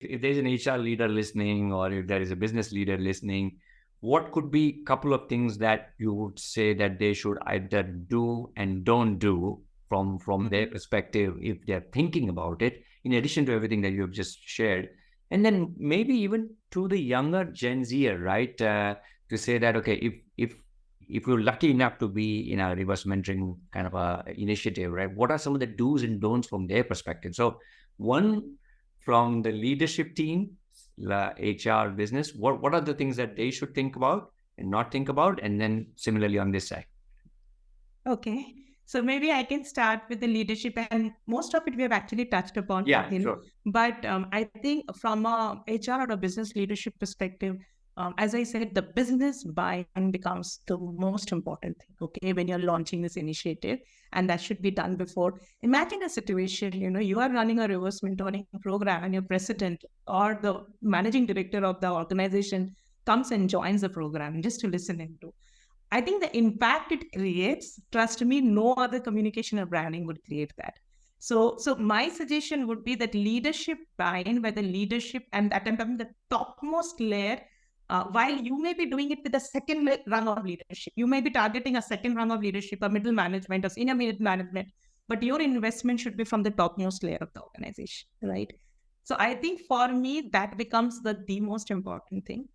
if there's an HR leader listening, or if there is a business leader listening, what could be a couple of things that you would say that they should either do and don't do from their perspective if they're thinking about it, in addition to everything that you have just shared? And then maybe even to the younger Gen Zer, right? To say that, okay, if you're lucky enough to be in a reverse mentoring kind of a initiative, right? What are some of the do's and don'ts from their perspective? So one, from the leadership team, HR, business, what are the things that they should think about and not think about? And then similarly on this side. Okay. So maybe I can start with the leadership, and most of it we have actually touched upon. Yeah, sure. But I think from a HR or a business leadership perspective, as I said, the business buy-in becomes the most important thing, okay, when you're launching this initiative, and that should be done before. Imagine a situation, you are running a reverse mentoring program and your president or the managing director of the organization comes and joins the program just to listen into. I think the impact it creates, trust me, no other communication or branding would create that. So my suggestion would be that leadership buy-in, where the leadership and that I'm the topmost layer, while you may be doing it with the second rung of leadership, you may be targeting a second rung of leadership, or middle management, or senior middle management, but your investment should be from the topmost layer of the organization, right? So I think for me, that becomes the most important thing.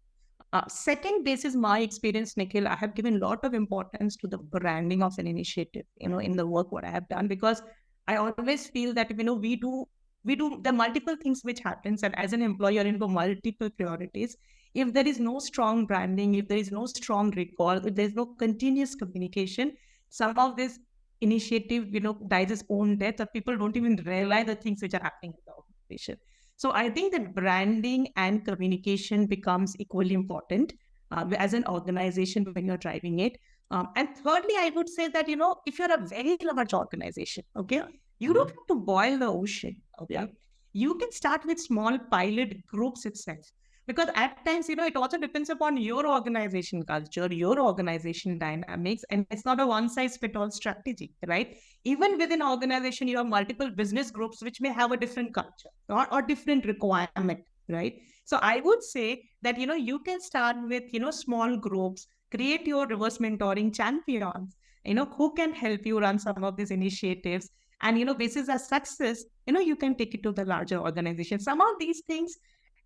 Second, this is my experience, Nikhil. I have given a lot of importance to the branding of an initiative, in the work what I have done, because I always feel that, we do the multiple things which happens, and as an employer into multiple priorities. If there is no strong branding, if there is no strong recall, if there's no continuous communication, some of this initiative, dies its own death, or people don't even realize the things which are happening in the organization. So I think that branding and communication becomes equally important as an organization when you're driving it. And thirdly, I would say that, if you're a very large organization, okay, you don't have to boil the ocean, okay? Yeah. You can start with small pilot groups itself. Because at times, it also depends upon your organization culture, your organization dynamics, and it's not a one-size-fits-all strategy, right? Even within an organization, you have multiple business groups which may have a different culture or different requirement, right? So I would say that, you can start with, small groups, create your reverse mentoring champions, who can help you run some of these initiatives. And, basis a success, you can take it to the larger organization. Some of these things,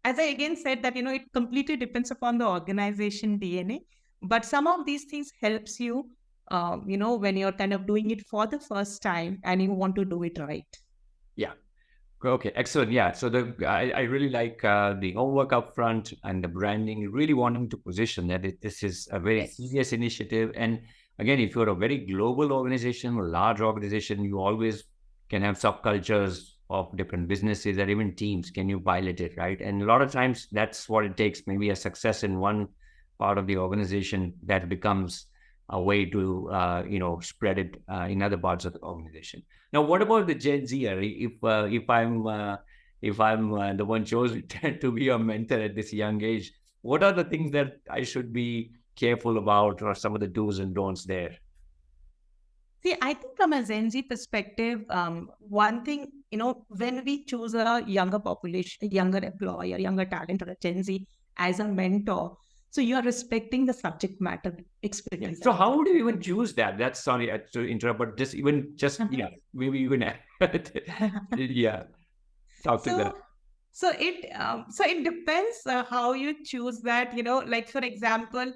as I again said, that, it completely depends upon the organization DNA, but some of these things helps you, when you're kind of doing it for the first time and you want to do it right. Yeah. Okay, excellent. Yeah. So I really like the homework up front and the branding, really wanting to position that this is a very serious initiative. And again, if you're a very global organization, a large organization, you always can have subcultures of different businesses or even teams. Can you pilot it, right? And a lot of times that's what it takes. Maybe a success in one part of the organization that becomes a way to spread it in other parts of the organization. Now, what about the Gen Z? If I'm the one chosen to be a mentor at this young age, what are the things that I should be careful about, or some of the do's and don'ts there? See, I think from a Gen Z perspective, one thing, when we choose a younger population, a younger employee, a younger talent, or a Gen Z as a mentor, so you are respecting the subject matter experience. So how do you even choose that? That's, sorry to interrupt, but maybe you can, yeah, talk to that. So it depends how you choose that. Like for example,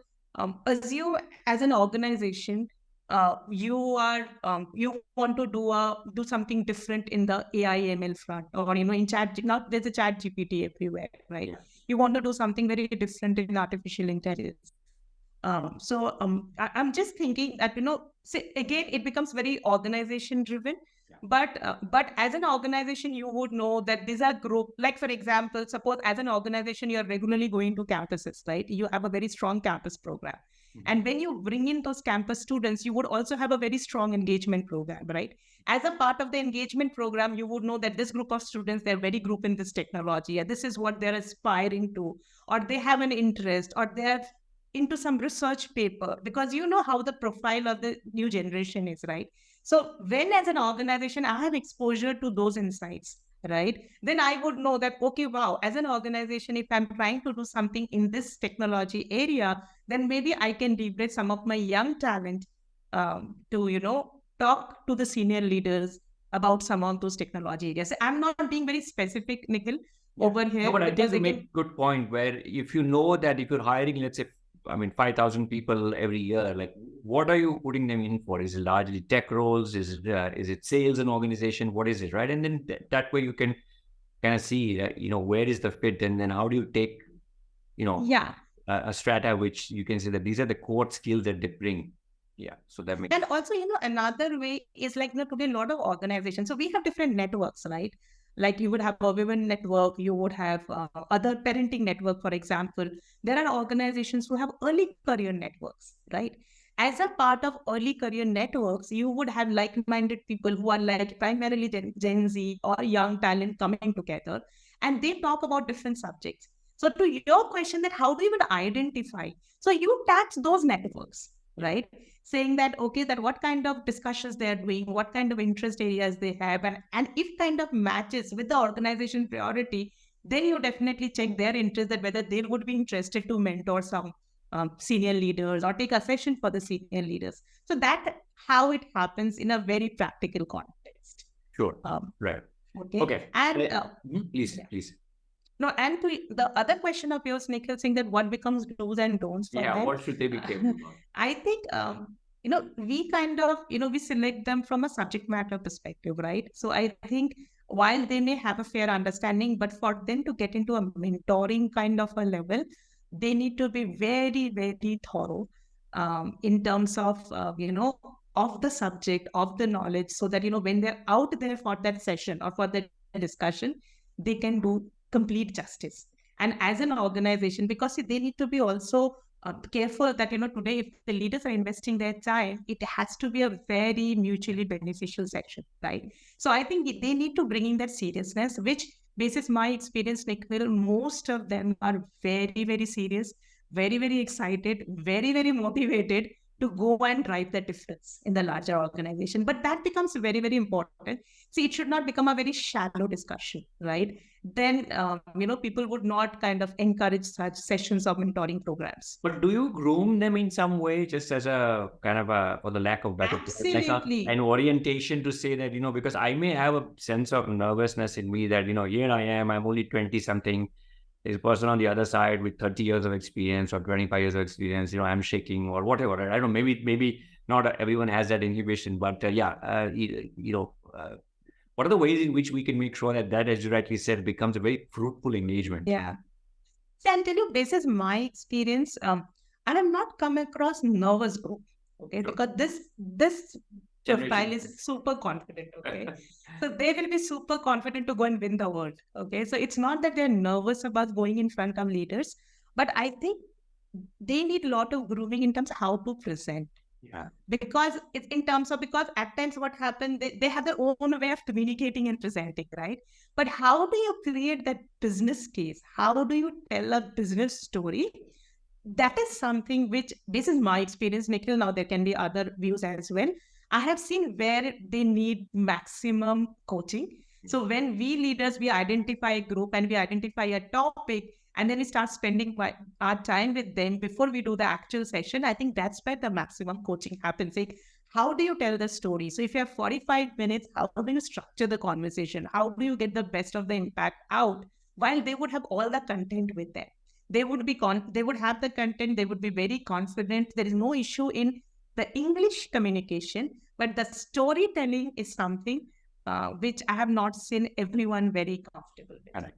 assume as an organization, you want to do something different in the AI ML front, or in chat. Now there's a chat GPT everywhere, right? Yeah. You want to do something very different in artificial intelligence. I'm just thinking that, again, it becomes very organization driven. Yeah. But as an organization, you would know that these are group. Like for example, suppose as an organization, you are regularly going to campuses, right? You have a very strong campus program. And when you bring in those campus students, you would also have a very strong engagement program, right? As a part of the engagement program, you would know that this group of students, they're very group in this technology, and this is what they're aspiring to, or they have an interest, or they're into some research paper, because you know how the profile of the new generation is, right? So when as an organization, I have exposure to those insights, right? Then I would know that, okay, wow, as an organization, if I'm trying to do something in this technology area, then maybe I can leverage some of my young talent to, talk to the senior leaders about some of those technology areas. I'm not being very specific, Nikhil, over here. No, but I think because you again, make a good point where if you know that if you're hiring, let's say, 5,000 people every year, like what are you putting them in for? Is it largely tech roles? Is it sales and organization? What is it, right? And then that way you can kind of see, where is the fit, and then how do you take, yeah. a strata which you can say that these are the core skills that they bring. Yeah, so that makes And also, another way is like, today a lot of organizations, so we have different networks, right? Like you would have a women network, you would have other parenting network, for example. There are organizations who have early career networks, right? As a part of early career networks, you would have like-minded people who are like primarily Gen Z or young talent coming together, and they talk about different subjects. So to your question that how do you even identify? So you touch those networks, right? Saying that, okay, that what kind of discussions they're doing, what kind of interest areas they have, and if kind of matches with the organization priority, then you definitely check their interest, that whether they would be interested to mentor some senior leaders or take a session for the senior leaders. So that how it happens in a very practical context. sure. Right. Okay. And please, yeah. please. No, and to the other question of yours, Nikhil, saying that what becomes do's and don'ts for them. What should they be careful about? I think, we kind of, we select them from a subject matter perspective, right? So I think while they may have a fair understanding, but for them to get into a mentoring kind of a level, they need to be very, very thorough in terms of, of the subject, of the knowledge, so that, when they're out there for that session or for that discussion, they can do complete justice. And as an organization, because they need to be also careful that, today, if the leaders are investing their time, it has to be a very mutually beneficial section, right? So I think they need to bring in that seriousness, which basis my experience, Nikhil, most of them are very, very serious, very, very excited, very, very motivated to go and drive the difference in the larger organization. But that becomes very, very important. See, it should not become a very shallow discussion, right? Then, people would not kind of encourage such sessions of mentoring programs. But do you groom them in some way, just as a kind of for the lack of better, Absolutely. an orientation to say that, because I may have a sense of nervousness in me that, here I am, I'm only 20 something. There's a person on the other side with 30 years of experience or 25 years of experience, I'm shaking or whatever. I don't know, maybe not everyone has that inhibition, but what are the ways in which we can make sure that, as you rightly said, becomes a very fruitful engagement? Yeah. See, I'll tell you, this is my experience. And I've not come across nervous group, okay? Sure. Because this profile is super confident, okay? So they will be super confident to go and win the world, okay? So it's not that they're nervous about going in front of leaders, but I think they need a lot of grooming in terms of how to present. Yeah. Because it's in terms of, because at times what happened, they have their own way of communicating and presenting, right? But how do you create that business case? How do you tell a business story? That is something which, this is my experience, Nikhil. Now there can be other views as well. I have seen where they need maximum coaching. So when we leaders, we identify a group and we identify a topic, and then we start spending our time with them before we do the actual session, I think that's where the maximum coaching happens. Like, how do you tell the story? So if you have 45 minutes, how do you structure the conversation? How do you get the best of the impact out while they would have all the content with them? They would be they would have the content, they would be very confident. There is no issue in the English communication, but the storytelling is something which I have not seen everyone very comfortable with.